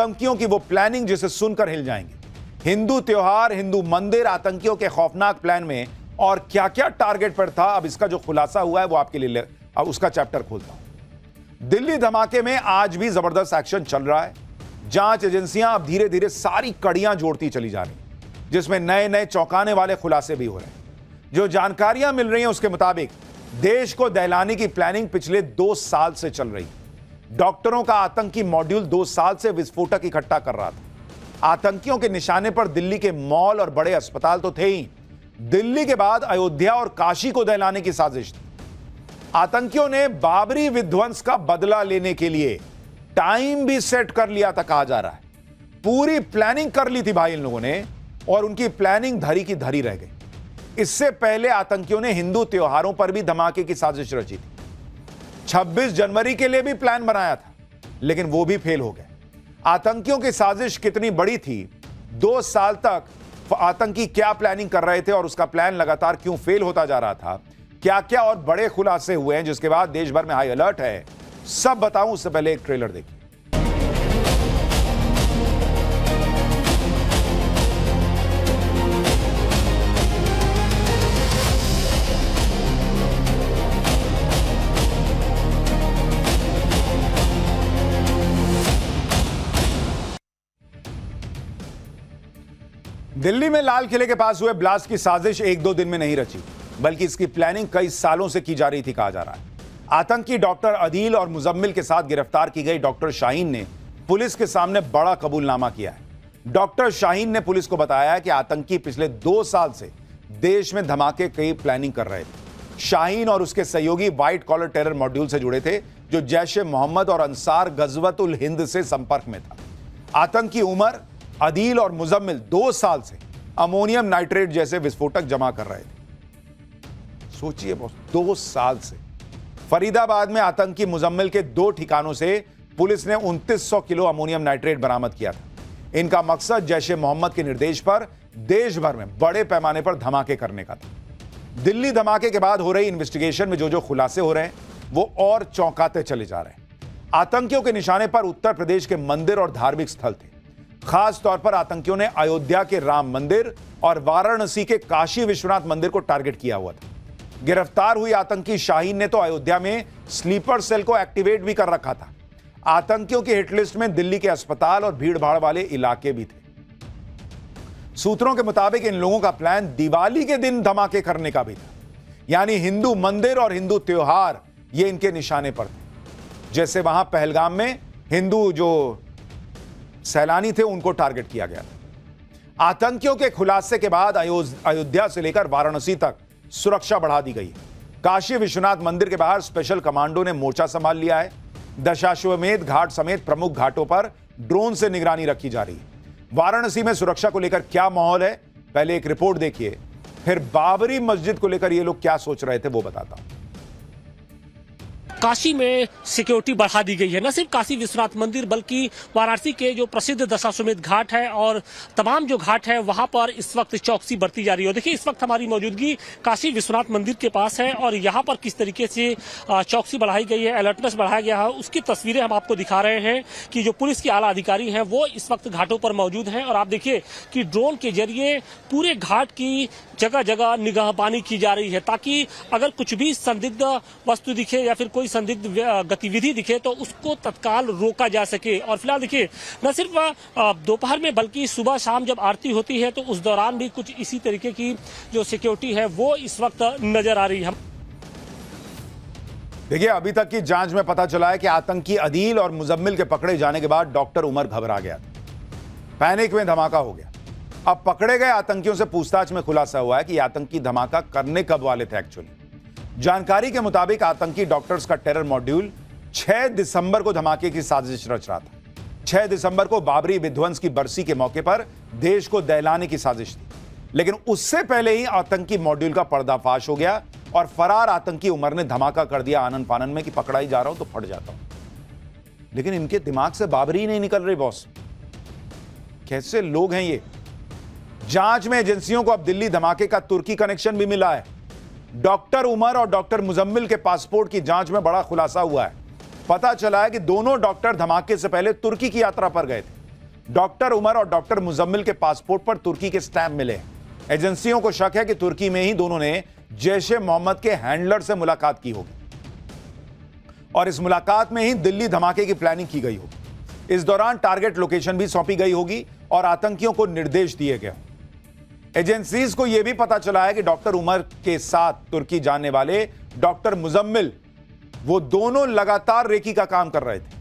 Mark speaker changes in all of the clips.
Speaker 1: आतंकियों की वो प्लानिंग जिसे सुनकर हिल जाएंगे। हिंदू त्योहार, हिंदू मंदिर, आतंकियों के खौफनाक प्लान में और क्या क्या टारगेट पर था, अब इसका जो खुलासा हुआ है वो आपके लिए अब उसका चैप्टर खोलता हूं। दिल्ली धमाके में आज भी जबरदस्त एक्शन चल रहा है। जांच एजेंसियां अब धीरे धीरे सारी कड़ियां जोड़ती चली जा रही, जिसमें नए नए चौंकाने वाले खुलासे भी हो रहे हैं। जो जानकारियां मिल रही हैं उसके मुताबिक देश को दहलाने की प्लानिंग पिछले 2 साल से चल रही। डॉक्टरों का आतंकी मॉड्यूल 2 साल से विस्फोटक इकट्ठा कर रहा था। आतंकियों के निशाने पर दिल्ली के मॉल और बड़े अस्पताल तो थे ही, दिल्ली के बाद अयोध्या और काशी को दहलाने की साजिश थी। आतंकियों ने बाबरी विध्वंस का बदला लेने के लिए टाइम भी सेट कर लिया था, कहा जा रहा है। पूरी प्लानिंग कर ली थी भाई इन लोगों ने, और उनकी प्लानिंग धरी की धरी रह गई। इससे पहले आतंकियों ने हिंदू त्योहारों पर भी धमाके की साजिश रची थी। 26 जनवरी के लिए भी प्लान बनाया था, लेकिन वो भी फेल हो गए। आतंकियों की साजिश कितनी बड़ी थी, 2 साल तक आतंकी क्या प्लानिंग कर रहे थे और उसका प्लान लगातार क्यों फेल होता जा रहा था, क्या क्या और बड़े खुलासे हुए हैं जिसके बाद देश भर में हाई अलर्ट है, सब बताऊं उससे पहले एक ट्रेलर देखिए। दिल्ली में लाल किले के पास हुए ब्लास्ट की साजिश 1-2 दिन में नहीं रची, बल्कि इसकी प्लानिंग कई सालों से की जा रही थी, कहा जा रहा है। आतंकी डॉक्टर अदील और मुजम्मिल के साथ गिरफ्तार की गई डॉक्टर शाहीन ने पुलिस के सामने बड़ा कबूलनामा किया है। डॉक्टर शाहीन ने पुलिस को बताया कि आतंकी पिछले 2 साल से देश में धमाके की प्लानिंग कर रहे थे। शाहीन और उसके सहयोगी व्हाइट कॉलर टेरर मॉड्यूल से जुड़े थे, जो जैश-ए-मोहम्मद और अंसार गजवतुल हिंद से संपर्क में था। आतंकी उमर, अदील और मुजम्मिल 2 साल से अमोनियम नाइट्रेट जैसे विस्फोटक जमा कर रहे थे। सोचिए बॉस, 2 साल से। फरीदाबाद में आतंकी मुजम्मिल के 2 ठिकानों से पुलिस ने 2900 किलो अमोनियम नाइट्रेट बरामद किया था। इनका मकसद जैश-ए-मोहम्मद के निर्देश पर देश भर में बड़े पैमाने पर धमाके करने का था। दिल्ली धमाके के बाद हो रही इन्वेस्टिगेशन में जो खुलासे हो रहे हैं वो और चौंकाते चले जा रहे हैं। आतंकियों के निशाने पर उत्तर प्रदेश के मंदिर और धार्मिक स्थल थे। खास तौर पर आतंकियों ने अयोध्या के राम मंदिर और वाराणसी के काशी विश्वनाथ मंदिर को टारगेट किया हुआ था। गिरफ्तार हुई आतंकी शाहीन ने तो अयोध्या में स्लीपर सेल को एक्टिवेट भी कर रखा था। आतंकियों की हिटलिस्ट में दिल्ली के अस्पताल और भीड़भाड़ वाले इलाके भी थे। सूत्रों के मुताबिक इन लोगों का प्लान दिवाली के दिन धमाके करने का भी था, यानी हिंदू मंदिर और हिंदू त्योहार ये इनके निशाने पर थे। जैसे वहां पहलगाम में हिंदू जो सैलानी थे उनको टारगेट किया गया था। आतंकियों के खुलासे के बाद अयोध्या से लेकर वाराणसी तक सुरक्षा बढ़ा दी गई है। काशी विश्वनाथ मंदिर के बाहर स्पेशल कमांडो ने मोर्चा संभाल लिया है। दशाश्वमेध घाट समेत प्रमुख घाटों पर ड्रोन से निगरानी रखी जा रही है। वाराणसी में सुरक्षा को लेकर क्या माहौल है, पहले एक रिपोर्ट देखिए, फिर बाबरी मस्जिद को लेकर ये लोग क्या सोच रहे थे वो बताता हूं।
Speaker 2: काशी में सिक्योरिटी बढ़ा दी गई है। न सिर्फ काशी विश्वनाथ मंदिर बल्कि वाराणसी के जो प्रसिद्ध दशाश्वमेध घाट है और तमाम जो घाट है वहां पर इस वक्त चौकसी बरती जा रही है। देखिए, इस वक्त हमारी मौजूदगी काशी विश्वनाथ मंदिर के पास है और यहाँ पर किस तरीके से चौकसी बढ़ाई गई है, अलर्टनेस बढ़ाया गया है, उसकी तस्वीरें हम आपको दिखा रहे हैं कि जो पुलिस के आला अधिकारी हैं वो इस वक्त घाटों पर मौजूद हैं। और आप देखिए कि ड्रोन के जरिए पूरे घाट की जगह जगह निगाहबानी की जा रही है, ताकि अगर कुछ भी संदिग्ध वस्तु दिखे या फिर कोई संदिग्ध गतिविधि दिखे तो उसको तत्काल रोका जा सके। और फिलहाल देखिए, न सिर्फ दोपहर में बल्कि सुबह शाम जब आरती होती है तो उस दौरान भी कुछ इसी तरीके की जो सिक्योरिटी है वो इस वक्त नजर आ रही है।
Speaker 1: देखिए, अभी तक की जांच में पता चला है कि आतंकी अदील और मुजम्मिल के पकड़े जाने के बाद डॉक्टर उमर घबरा गया था। पैनिक में धमाका हो गया। अब पकड़े गए आतंकियों से पूछताछ में खुलासा हुआ है कि आतंकी धमाका करने कब वाले थे। एक्चुअली जानकारी के मुताबिक आतंकी डॉक्टर्स का टेरर मॉड्यूल 6 दिसंबर को धमाके की साजिश रच रहा था। 6 दिसंबर को बाबरी विध्वंस की बरसी के मौके पर देश को दहलाने की साजिश थी, लेकिन उससे पहले ही आतंकी मॉड्यूल का पर्दाफाश हो गया और फरार आतंकी उमर ने धमाका कर दिया आनन फानन में कि पकड़ा ही जा रहा हूं तो फट जाता हूं। लेकिन इनके दिमाग से बाबरी नहीं निकल रही बॉस। कैसे लोग हैं ये। जांच में एजेंसियों को अब दिल्ली धमाके का तुर्की कनेक्शन भी मिला है। डॉक्टर उमर और डॉक्टर मुजम्मिल के पासपोर्ट की जांच में बड़ा खुलासा हुआ है। पता चला है कि दोनों डॉक्टर धमाके से पहले तुर्की की यात्रा पर गए थे। डॉक्टर उमर और डॉक्टर मुजम्मिल के पासपोर्ट पर तुर्की के स्टैंप मिले हैं। एजेंसियों को शक है कि तुर्की में ही दोनों ने जैश ए मोहम्मद के हैंडलर से मुलाकात की होगी और इस मुलाकात में ही दिल्ली धमाके की प्लानिंग की गई होगी। इस दौरान टारगेट लोकेशन भी सौंपी गई होगी और आतंकियों को निर्देश दिए गए। एजेंसीज को यह भी पता चला है कि डॉक्टर उमर के साथ तुर्की जाने वाले डॉक्टर मुजम्मिल, वो दोनों लगातार रेकी का काम कर रहे थे।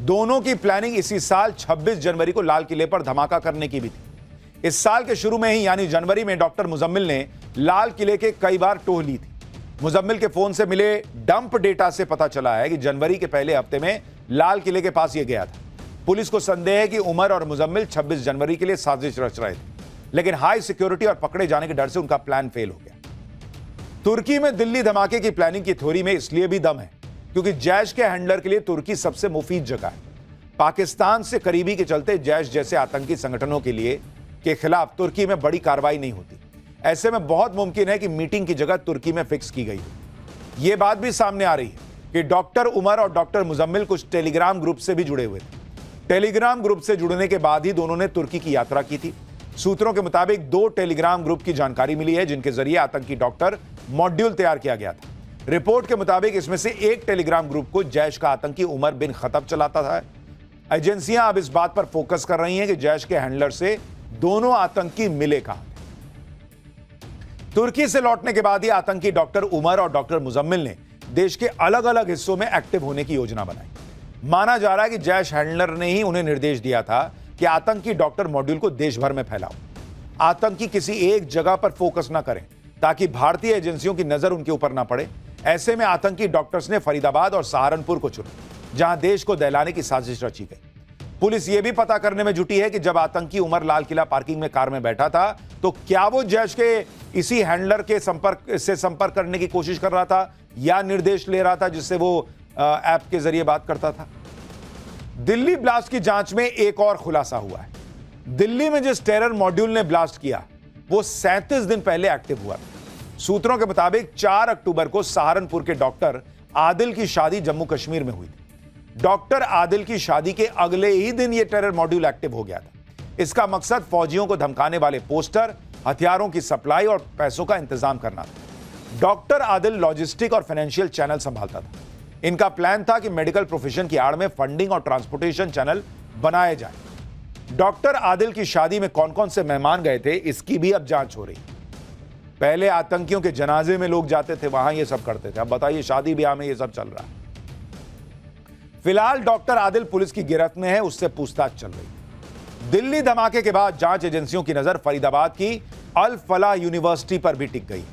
Speaker 1: दोनों की प्लानिंग इसी साल 26 जनवरी को लाल किले पर धमाका करने की भी थी। इस साल के शुरू में ही यानी जनवरी में डॉक्टर मुजम्मिल ने लाल किले के कई बार टोह ली थी। मुजम्मिल के फोन से मिले डंप डेटा से पता चला है कि जनवरी के पहले हफ्ते में लाल किले के पास यह गया था। पुलिस को संदेह है कि उमर और मुजम्मिल 26 जनवरी के लिए साजिश रच रहे थे, लेकिन हाई सिक्योरिटी और पकड़े जाने के डर से उनका प्लान फेल हो गया। तुर्की में दिल्ली धमाके की प्लानिंग की थ्योरी में इसलिए भी दम है क्योंकि जैश के हैंडलर के लिए तुर्की सबसे मुफीद जगह है। पाकिस्तान से करीबी के चलते जैश जैसे आतंकी संगठनों के खिलाफ तुर्की में बड़ी कार्रवाई नहीं होती। ऐसे में बहुत मुमकिन है कि मीटिंग की जगह तुर्की में फिक्स की गई हो। यह बात भी सामने आ रही है कि डॉक्टर उमर और डॉक्टर मुजम्मिल कुछ टेलीग्राम ग्रुप से भी जुड़े हुए थे। टेलीग्राम ग्रुप से जुड़ने के बाद ही दोनों ने तुर्की की यात्रा की थी। सूत्रों के मुताबिक 2 टेलीग्राम ग्रुप की जानकारी मिली है जिनके जरिए आतंकी डॉक्टर मॉड्यूल तैयार किया गया था। रिपोर्ट के मुताबिक इसमें से एक टेलीग्राम ग्रुप को जैश का आतंकी उमर बिन खतब चलाता था। एजेंसियां अब इस बात पर फोकस कर रही हैं कि जैश के हैंडलर से दोनों आतंकी मिले कहां। तुर्की से लौटने के बाद ही आतंकी डॉक्टर उमर और डॉक्टर मुजम्मिल ने देश के अलग अलग हिस्सों में एक्टिव होने की योजना बनाई। माना जा रहा है कि जैश हैंडलर ने ही उन्हें निर्देश दिया था कि आतंकी डॉक्टर मॉड्यूल को देश भर में फैलाओ। आतंकी किसी एक जगह पर फोकस ना करें ताकि भारतीय एजेंसियों की नजर उनके ऊपर ना पड़े। ऐसे में आतंकी डॉक्टर्स ने फरीदाबाद और सहारनपुर को चुना, जहां देश को दहलाने की साजिश रची गई। पुलिस यह भी पता करने में जुटी है कि जब आतंकी उमर लाल किला पार्किंग में कार में बैठा था तो क्या वो जैश के इसी हैंडलर के संपर्क करने की कोशिश कर रहा था या निर्देश ले रहा था जिससे वो ऐप के जरिए बात करता था। दिल्ली ब्लास्ट की जांच में एक और खुलासा हुआ है। दिल्ली में जिस टेरर मॉड्यूल ने ब्लास्ट किया वो 37 दिन पहले एक्टिव हुआ था। सूत्रों के मुताबिक 4 अक्टूबर को सहारनपुर के डॉक्टर आदिल की शादी जम्मू कश्मीर में हुई थी। डॉक्टर आदिल की शादी के अगले ही दिन यह टेरर मॉड्यूल एक्टिव हो गया था। इसका मकसद फौजियों को धमकाने वाले पोस्टर, हथियारों की सप्लाई और पैसों का इंतजाम करना था। डॉक्टर आदिल लॉजिस्टिक और फाइनेंशियल चैनल संभालता था। इनका प्लान था कि मेडिकल प्रोफेशन की आड़ में फंडिंग और ट्रांसपोर्टेशन चैनल बनाए जाए। डॉक्टर आदिल की शादी में कौन कौन से मेहमान गए थे इसकी भी अब जांच हो रही। पहले आतंकियों के जनाजे में लोग जाते थे, वहां ये सब करते थे। अब बताइए शादी ब्याह में ये सब चल रहा है। फिलहाल डॉक्टर आदिल पुलिस की गिरफ्त में है, उससे पूछताछ चल रही है। दिल्ली धमाके के बाद जांच एजेंसियों की नजर फरीदाबाद की अल फलाह यूनिवर्सिटी पर भी टिक गई,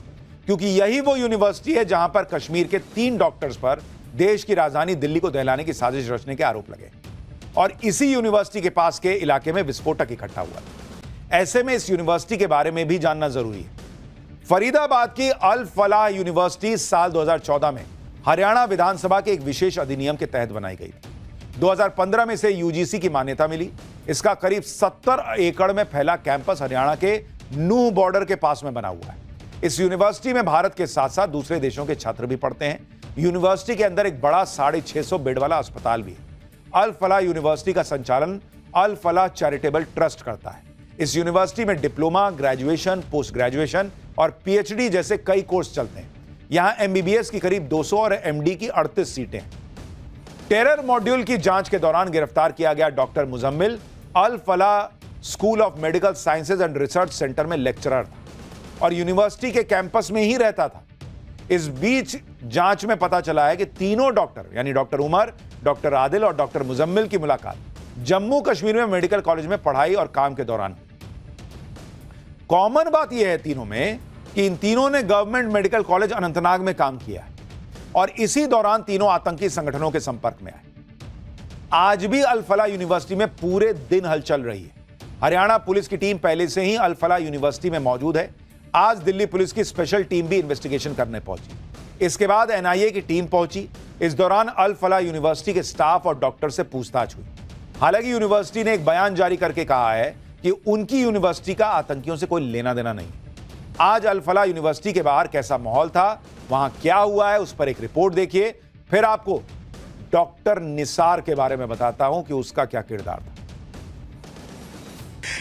Speaker 1: क्योंकि यही वो यूनिवर्सिटी है जहां पर कश्मीर के 3 डॉक्टर्स पर देश की राजधानी दिल्ली को दहलाने की साजिश रचने के आरोप लगे और इसी यूनिवर्सिटी के पास के इलाके में विस्फोटक इकट्ठा हुआ। ऐसे में इस यूनिवर्सिटी के बारे में भी जानना जरूरी है। फरीदाबाद की अल फलाह यूनिवर्सिटी साल 2014 में हरियाणा विधानसभा के एक विशेष अधिनियम के तहत बनाई गई थी। 2015 में इसे यूजीसी की मान्यता मिली। इसका करीब 70 एकड़ में फैला कैंपस हरियाणा के नूह बॉर्डर के पास में बना हुआ है। इस यूनिवर्सिटी में भारत के साथ साथ दूसरे देशों के छात्र भी पढ़ते हैं। यूनिवर्सिटी के अंदर एक बड़ा 650 बेड वाला अस्पताल भी है। अल फलाह यूनिवर्सिटी का संचालन अल फलाह चैरिटेबल ट्रस्ट करता है। इस यूनिवर्सिटी में डिप्लोमा, ग्रेजुएशन, पोस्ट ग्रेजुएशन और पीएचडी जैसे कई कोर्स चलते हैं। यहां एमबीबीएस की करीब 200 और एमडी की 38 सीटें हैं। टेरर मॉड्यूल की जांच के दौरान गिरफ्तार किया गया doctor Muzammil Al Falah school of medical sciences and research centre में लेक्चरर था और यूनिवर्सिटी के कैंपस में ही रहता था। इस बीच जांच में पता चला है कि तीनों डॉक्टर यानी डॉक्टर उमर, डॉक्टर आदिल और डॉक्टर मुजम्मिल की मुलाकात जम्मू कश्मीर में मेडिकल कॉलेज में पढ़ाई और काम के दौरान। कॉमन बात यह है तीनों में कि इन तीनों ने गवर्नमेंट मेडिकल कॉलेज अनंतनाग में काम किया है और इसी दौरान तीनों आतंकी संगठनों के संपर्क में आए। आज भी अल फलाह यूनिवर्सिटी में पूरे दिन हलचल रही है। हरियाणा पुलिस की टीम पहले से ही अल फलाह यूनिवर्सिटी में मौजूद है। आज दिल्ली पुलिस की स्पेशल टीम भी इन्वेस्टिगेशन करने पहुंची। इसके बाद एनआईए की टीम पहुंची। इस दौरान अल फलाह यूनिवर्सिटी के स्टाफ और डॉक्टर से पूछताछ हुई। हालांकि यूनिवर्सिटी ने एक बयान जारी करके कहा है कि उनकी यूनिवर्सिटी का आतंकियों से कोई लेना देना नहीं। आज अल फलाह यूनिवर्सिटी के बाहर कैसा माहौल था, वहां क्या हुआ है, उस पर एक रिपोर्ट देखिए। फिर आपको डॉक्टर निसार के बारे में बताता हूं कि उसका क्या किरदार था।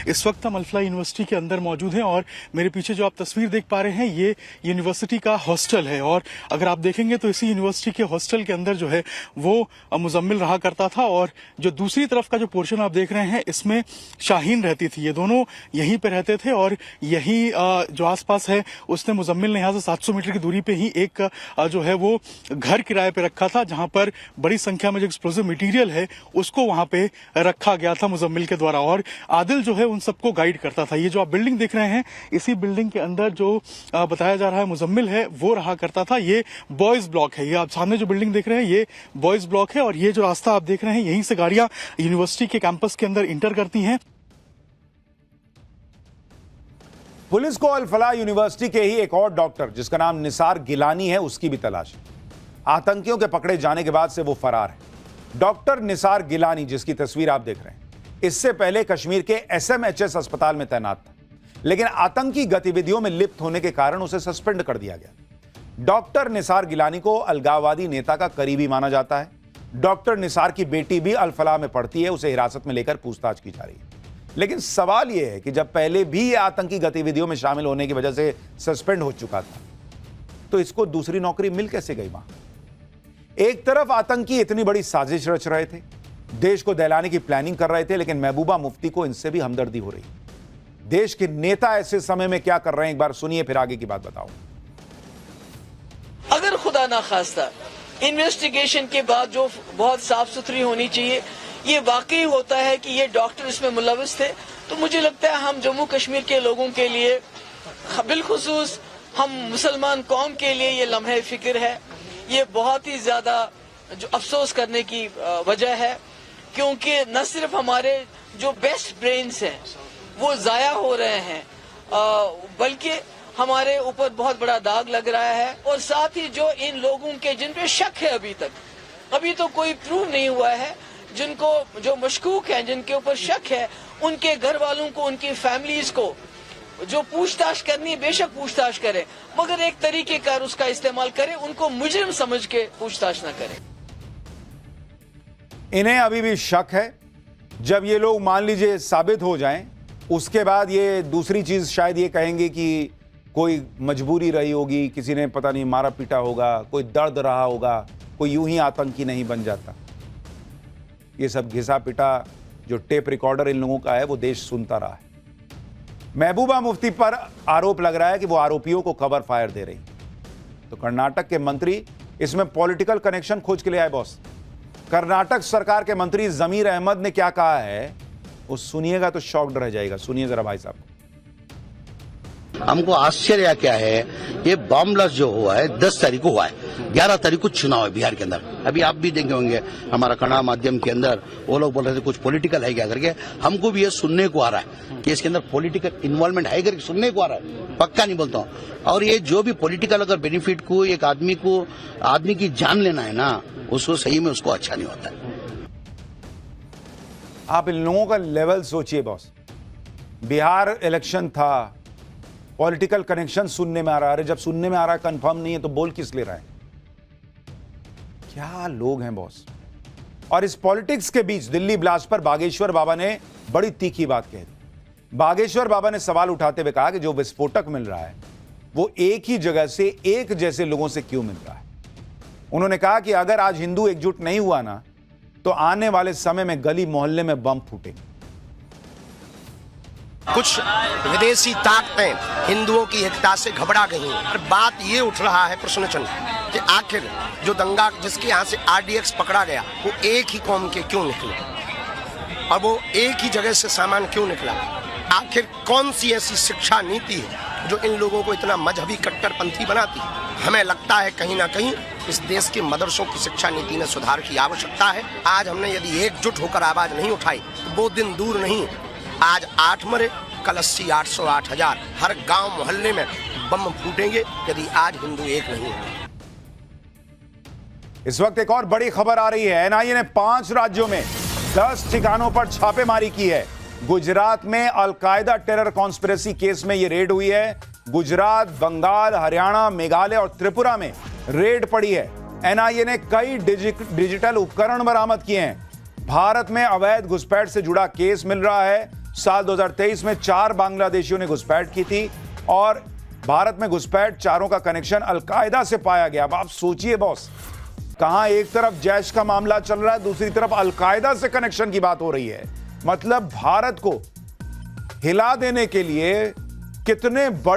Speaker 3: इस वक्त हम अल-फलाह यूनिवर्सिटी के अंदर मौजूद हैं और मेरे पीछे जो आप तस्वीर देख पा रहे हैं ये यूनिवर्सिटी का हॉस्टल है। और अगर आप देखेंगे तो इसी यूनिवर्सिटी के हॉस्टल के अंदर जो है वो मुजम्मिल रहा करता था और जो दूसरी तरफ का जो पोर्शन आप देख रहे हैं इसमें शाहीन रहती थी। ये दोनों यहीं पे रहते थे और यही जो आसपास है उसने मुजम्मिल ने यहाँ से 700 मीटर की दूरी पे ही एक जो है वो घर किराए पे रखा था, जहां पर बड़ी संख्या में जो एक्सप्लोजिव मटेरियल है उसको वहां पे रखा गया था मुजम्मिल के द्वारा। और आदिल जो है उन सबको गाइड करता था। ये जो आप बिल्डिंग देख रहे हैं इसी बिल्डिंग के अंदर जो बताया जा रहा है मुजम्मिल है वो रहा करता था। ये बॉयज ब्लॉक है। ये आप सामने जो बिल्डिंग देख रहे हैं ये बॉयज ब्लॉक है और ये जो रास्ता आप देख रहे हैं यहीं से गाड़ियां यूनिवर्सिटी के कैंपस के अंदर इंटर करती हैं।
Speaker 1: पुलिस को अल-फलाह यूनिवर्सिटी के ही एक और डॉक्टर जिसका नाम निसार गिलानी है उसकी भी तलाश है। आतंकियों के पकड़े जाने के बाद से वो फरार है। डॉक्टर निसार गिलानी जिसकी तस्वीर आप देख रहे हैं इससे पहले कश्मीर के SMHS अस्पताल में तैनात था, लेकिन आतंकी गतिविधियों में लिप्त होने के कारण उसे सस्पेंड कर दिया गया। डॉक्टर निसार गिलानी को अलगाववादी नेता का करीबी माना जाता है। डॉक्टर निसार की बेटी भी अल-फलाह में पढ़ती है, उसे हिरासत में लेकर पूछताछ की जा रही है। लेकिन सवाल यह है कि जब पहले भी यह आतंकी गतिविधियों में शामिल होने की वजह से सस्पेंड हो चुका था तो इसको दूसरी नौकरी मिल कैसे गई वहां? एक तरफ आतंकी इतनी बड़ी साजिश रच रहे थे, देश को दहलाने की प्लानिंग कर रहे थे, लेकिन महबूबा मुफ्ती को इनसे भी हमदर्दी हो रही। देश के नेता ऐसे समय में क्या कर रहे हैं एक बार सुनिए, फिर आगे की बात बताओ।
Speaker 4: अगर खुदा ना खास्ता इन्वेस्टिगेशन के बाद जो बहुत साफ सुथरी होनी चाहिए ये वाकई होता है कि ये डॉक्टर इसमें मुलविस थे, तो मुझे लगता है हम जम्मू कश्मीर के लोगों के लिए बिलखुसूस हम मुसलमान कौम के लिए ये लम्हे फिक्र है। ये बहुत ही ज्यादा जो अफसोस करने की वजह है, क्योंकि न सिर्फ हमारे जो बेस्ट ब्रेन्स हैं वो जाया हो रहे हैं, बल्कि हमारे ऊपर बहुत बड़ा दाग लग रहा है। और साथ ही जो इन लोगों के जिन पे शक है अभी तो कोई प्रूव नहीं हुआ है, जिनको जो मशकूक हैं, जिनके ऊपर शक है, उनके घर वालों को, उनकी फैमिलीज को जो पूछताछ करनी है बेशक पूछताछ करें, मगर एक तरीके का उसका इस्तेमाल करें, उनको मुजरिम समझ के पूछताछ ना करें।
Speaker 1: इन्हें अभी भी शक है। जब ये लोग मान लीजिए साबित हो जाएं, उसके बाद ये दूसरी चीज शायद ये कहेंगे कि कोई मजबूरी रही होगी, किसी ने पता नहीं मारा पीटा होगा, कोई दर्द रहा होगा, कोई यूं ही आतंकी नहीं बन जाता। ये सब घिसा पिटा जो टेप रिकॉर्डर इन लोगों का है वो देश सुनता रहा है। महबूबा मुफ्ती पर आरोप लग रहा है कि वो आरोपियों को कवर फायर दे रही। तो कर्नाटक के मंत्री इसमें पॉलिटिकल कनेक्शन खोज के लिए आए। बॉस, कर्नाटक सरकार के मंत्री जमीर अहमद ने क्या कहा है वो सुनिएगा तो शॉक्ड रह जाएगा। सुनिए जरा भाई साहब।
Speaker 5: हमको आश्चर्य क्या है, ये बम ब्लास्ट जो हुआ है 10 तारीख को हुआ है, 11 तारीख को चुनाव है बिहार के अंदर। अभी आप भी देखे होंगे हमारा कन्नड़ माध्यम के अंदर वो लोग बोल रहे थे कुछ पॉलिटिकल है क्या करके। हमको भी ये सुनने को आ रहा है कि इसके अंदर पॉलिटिकल इन्वॉल्वमेंट है करके सुनने को आ रहा है, पक्का नहीं बोलता हूँ। और ये जो भी पॉलिटिकल अगर बेनिफिट को एक आदमी की जान लेना है ना, उसको सही में उसको अच्छा नहीं होता है।
Speaker 1: आप इन लोगों का लेवल सोचिए बॉस। बिहार इलेक्शन था, पॉलिटिकल कनेक्शन सुनने में आ रहा है। जब सुनने में आ रहा है कंफर्म नहीं है तो बोल किस ले रहा है? क्या लोग हैं बॉस। और इस पॉलिटिक्स के बीच दिल्ली ब्लास्ट पर बागेश्वर बाबा ने बड़ी तीखी बात कह दी। बागेश्वर बाबा ने सवाल उठाते हुए कहा कि जो विस्फोटक मिल रहा है वो एक ही जगह से एक जैसे लोगों से क्यों मिल रहा है। उन्होंने कहा कि अगर आज हिंदू एकजुट नहीं हुआ ना तो आने वाले समय में गली मोहल्ले में बम फूटेंगे।
Speaker 6: कुछ विदेशी ताकतें हिंदुओं की एकता से घबरा गई हैं। और बात ये उठ रहा है प्रश्न चिन्ह कि आखिर जो दंगा जिसके यहाँ से RDX पकड़ा गया वो एक ही कौम के क्यों निकले और वो एक ही जगह से सामान क्यों निकला। आखिर कौन सी ऐसी शिक्षा नीति है जो इन लोगों को इतना मजहबी कट्टरपंथी बनाती है। हमें लगता है कहीं ना कहीं इस देश के मदरसों की शिक्षा नीति में सुधार की आवश्यकता है। आज हमने यदि एकजुट होकर आवाज नहीं उठाई तो वो दिन दूर नहीं। आज 8 मरे, कल 80, 800, 8000 हर गांव मोहल्ले में बम फूटेंगे यदि आज हिंदू एक नहीं है।
Speaker 1: इस वक्त एक और बड़ी खबर आ रही है। NIA ने 5 राज्यों में 10 ठिकानों पर छापेमारी की है। गुजरात में अलकायदा टेरर कॉन्स्पिरेसी केस में यह रेड हुई है। गुजरात, बंगाल, हरियाणा, मेघालय और त्रिपुरा में रेड पड़ी है। NIA ने कई डिजिटल उपकरण बरामद किए हैं। भारत में अवैध घुसपैठ से जुड़ा केस मिल रहा है। साल 2023 में 4 बांग्लादेशियों ने घुसपैठ की थी और भारत में घुसपैठ चारों का कनेक्शन अलकायदा से पाया गया। अब आप सोचिए बॉस, कहां एक तरफ जैश का मामला चल रहा है, दूसरी तरफ अलकायदा से कनेक्शन की बात हो रही है। मतलब भारत को हिला देने के लिए कितने बड़े